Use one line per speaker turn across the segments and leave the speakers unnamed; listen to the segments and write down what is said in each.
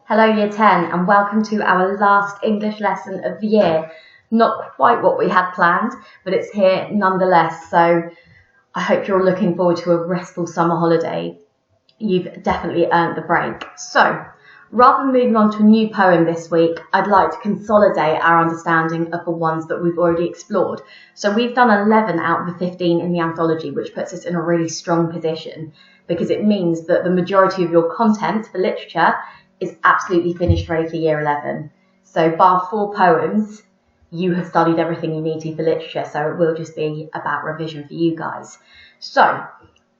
Hello Year 10 and welcome to our last English lesson of the year. Not quite what we had planned, but it's here nonetheless, so I hope you're all looking forward to a restful summer holiday. You've definitely earned the break. So, rather than moving on to a new poem this week, I'd like to consolidate our understanding of the ones that we've already explored. So we've done 11 out of the 15 in the anthology, which puts us in a really strong position because it means that the majority of your content for literature is absolutely finished ready for year 11. So bar 4 poems, you have studied everything you need to for literature, so it will just be about revision for you guys. So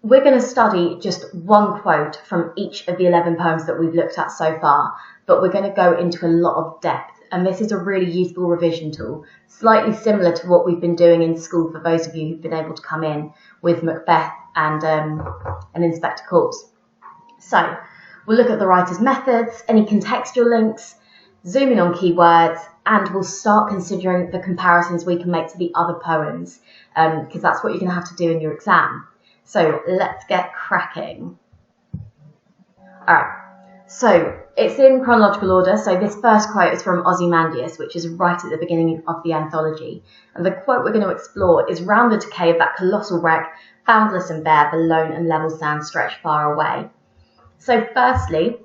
we're going to study just one quote from each of the 11 poems that we've looked at so far, but we're going to go into a lot of depth, and this is a really useful revision tool, slightly similar to what we've been doing in school for those of you who've been able to come in with Macbeth and Inspector Calls. So we'll look at the writer's methods, any contextual links, zoom in on keywords, and we'll start considering the comparisons we can make to the other poems, because that's what you're going to have to do in your exam. So let's get cracking. Alright, so it's in chronological order. So this first quote is from Ozymandias, which is right at the beginning of the anthology. And the quote we're going to explore is round the decay of that colossal wreck, boundless and bare, the lone and level sand stretched far away. So firstly,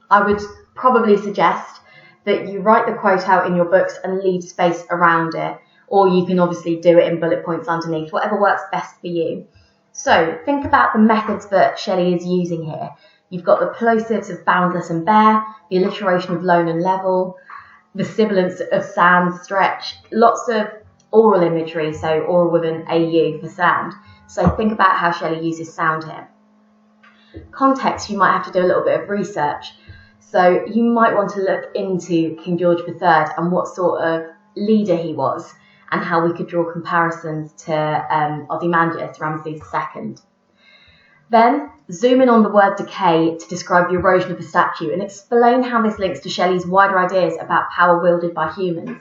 I would probably suggest that you write the quote out in your books and leave space around it, or you can obviously do it in bullet points underneath, whatever works best for you. So think about the methods that Shelley is using here. You've got the plosives of boundless and bare, the alliteration of lone and level, the sibilants of sand stretch, lots of oral imagery, so oral with an AU for sound. So think about how Shelley uses sound here. Context, you might have to do a little bit of research. So you might want to look into King George III and what sort of leader he was and how we could draw comparisons to Ozymandias, Ramses II. Then zoom in on the word decay to describe the erosion of the statue and explain how this links to Shelley's wider ideas about power wielded by humans.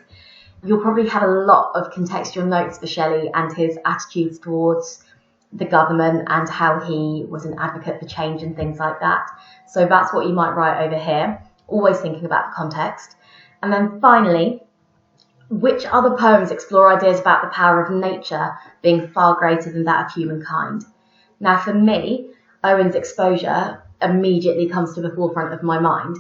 You'll probably have a lot of contextual notes for Shelley and his attitudes towards the government and how he was an advocate for change and things like that. So that's what you might write over here, always thinking about the context. And then finally, which other poems explore ideas about the power of nature being far greater than that of humankind? Now for me, Owen's Exposure immediately comes to the forefront of my mind,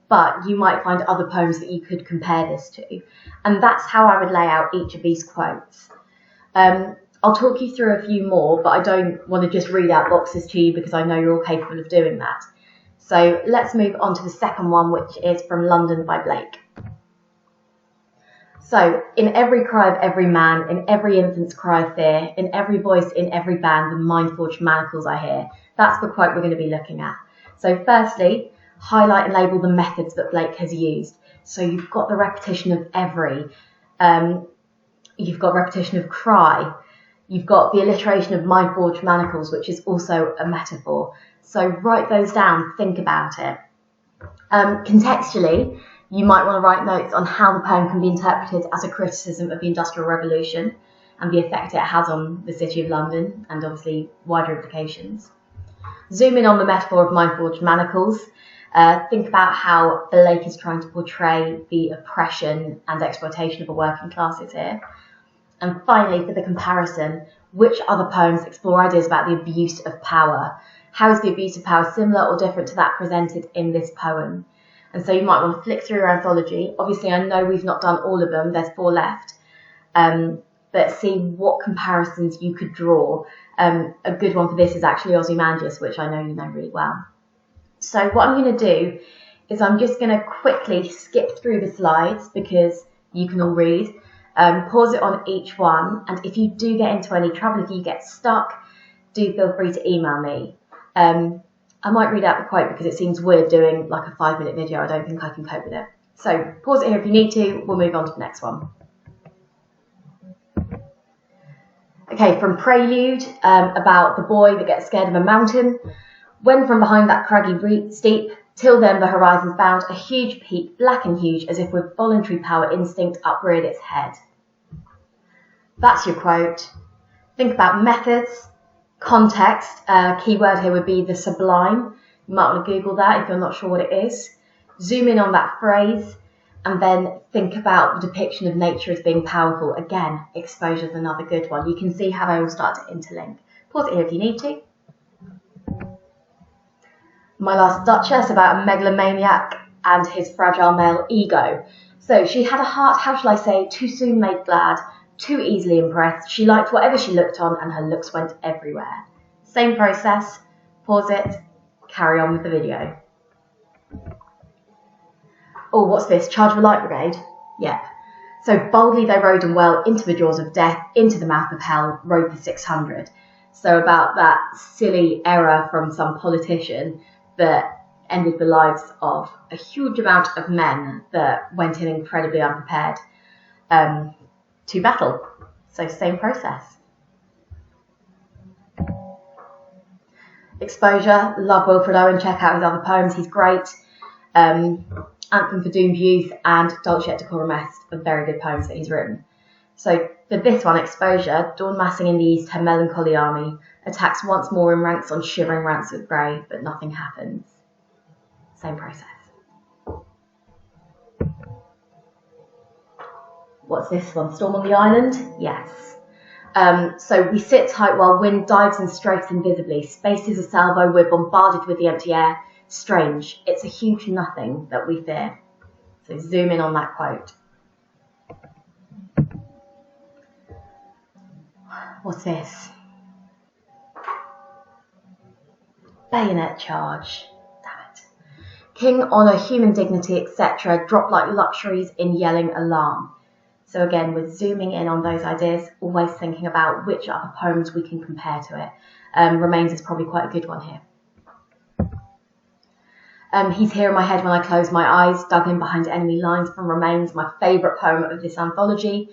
but you might find other poems that you could compare this to. And that's how I would lay out each of these quotes. I'll talk you through a few more, but I don't want to just read out boxes to you because I know you're all capable of doing that. So let's move on to the second one, which is from London by Blake. So, in every cry of every man, in every infant's cry of fear, in every voice, in every band, the mind-forged manacles I hear. That's the quote we're going to be looking at. So firstly, highlight and label the methods that Blake has used. So you've got the repetition of every, you've got repetition of cry, you've got the alliteration of mind-forged manacles, which is also a metaphor. So write those down, think about it. Contextually, you might want to write notes on how the poem can be interpreted as a criticism of the Industrial Revolution and the effect it has on the City of London and obviously wider implications. Zoom in on the metaphor of mind-forged manacles. Think about how Blake is trying to portray the oppression and exploitation of the working classes here. And finally, for the comparison, which other poems explore ideas about the abuse of power? How is the abuse of power similar or different to that presented in this poem? And so you might want to flick through your anthology. Obviously, I know we've not done all of them. There's 4 left. But see what comparisons you could draw. A good one for this is actually Ozymandias, which I know you know really well. So what I'm going to do is I'm just going to quickly skip through the slides because you can all read. Pause it on each one, and if you do get into any trouble, if you get stuck, do feel free to email me. I might read out the quote because it seems weird doing like a 5-minute video. I don't think I can cope with it. So pause it here if you need to. We'll move on to the next one. Okay, from Prelude, about the boy that gets scared of a mountain. When from behind that craggy steep, till then the horizon's bound, a huge peak, black and huge, as if with voluntary power instinct upreared its head. That's your quote. Think about methods, context. Keyword here would be the sublime. You might want to Google that if you're not sure what it is. Zoom in on that phrase and then think about the depiction of nature as being powerful. Again, exposure is another good one. You can see how they all start to interlink. Pause it here if you need to. My Last Duchess, about a megalomaniac and his fragile male ego. So she had a heart, how shall I say, too soon made glad, too easily impressed. She liked whatever she looked on and her looks went everywhere. Same process. Pause it. Carry on with the video. Oh, what's this? Charge of a light brigade? Yep. So boldly they rode and well into the jaws of death, into the mouth of hell, rode the 600. So about that silly error from some politician that ended the lives of a huge amount of men that went in incredibly unprepared to battle. So same process. Exposure, love Wilfred Owen, check out his other poems, he's great. Anthem for Doomed Youth and Dolce et Decorum Est are very good poems that he's written. So for this one, Exposure, dawn massing in the east, her melancholy army attacks once more in ranks on shivering ranks of grey, but nothing happens. Same process. What's this one? Storm on the Island? Yes. So we sit tight while wind dives and strikes invisibly. Space is a salvo, we're bombarded with the empty air. Strange, it's a huge nothing that we fear. So zoom in on that quote. What's this? Bayonet charge. Damn it. King, honour, human dignity, etc. drop like luxuries in yelling alarm. So again, we're zooming in on those ideas, always thinking about which other poems we can compare to it. Remains is probably quite a good one here. He's here in my head when I close my eyes, dug in behind enemy lines from Remains, my favourite poem of this anthology.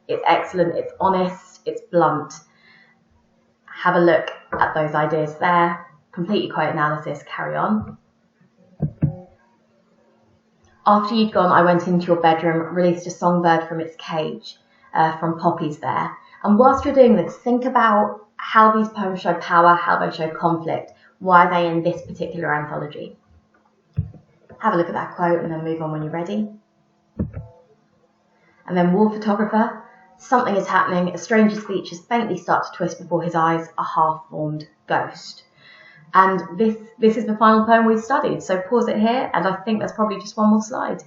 It's excellent, it's honest, it's blunt. Have a look at those ideas there. Completely quote analysis, carry on. After you'd gone, I went into your bedroom, released a songbird from its cage, from Poppies there. And whilst you're doing this, think about how these poems show power, how they show conflict, why are they in this particular anthology. Have a look at that quote and then move on when you're ready. And then Wall Photographer, something is happening, a stranger's features faintly start to twist before his eyes, a half-formed ghost. And this is the final poem we've studied, so pause it here, and I think there's probably just one more slide.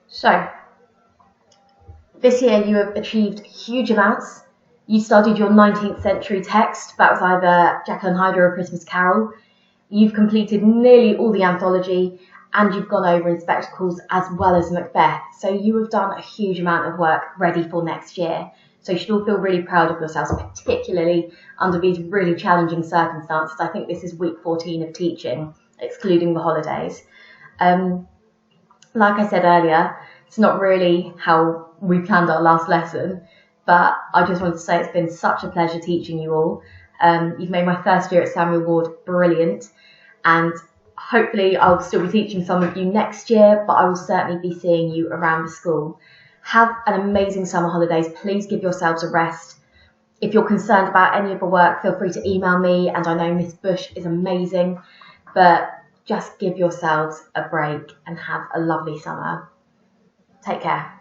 So, this year you have achieved huge amounts. You studied your 19th century text, that was either Jekyll and Hyde or A Christmas Carol. You've completed nearly all the anthology, and you've gone over in spectacles as well as Macbeth. So you have done a huge amount of work ready for next year. So you should all feel really proud of yourselves, particularly under these really challenging circumstances. I think this is week 14 of teaching, excluding the holidays. Like I said earlier, it's not really how we planned our last lesson, but I just wanted to say it's been such a pleasure teaching you all. You've made my first year at Samuel Ward brilliant, and hopefully I'll still be teaching some of you next year, but I will certainly be seeing you around the school. Have an amazing summer holidays. Please give yourselves a rest. If you're concerned about any of the work, feel free to email me, and I know Miss Bush is amazing, but just give yourselves a break and have a lovely summer. Take care.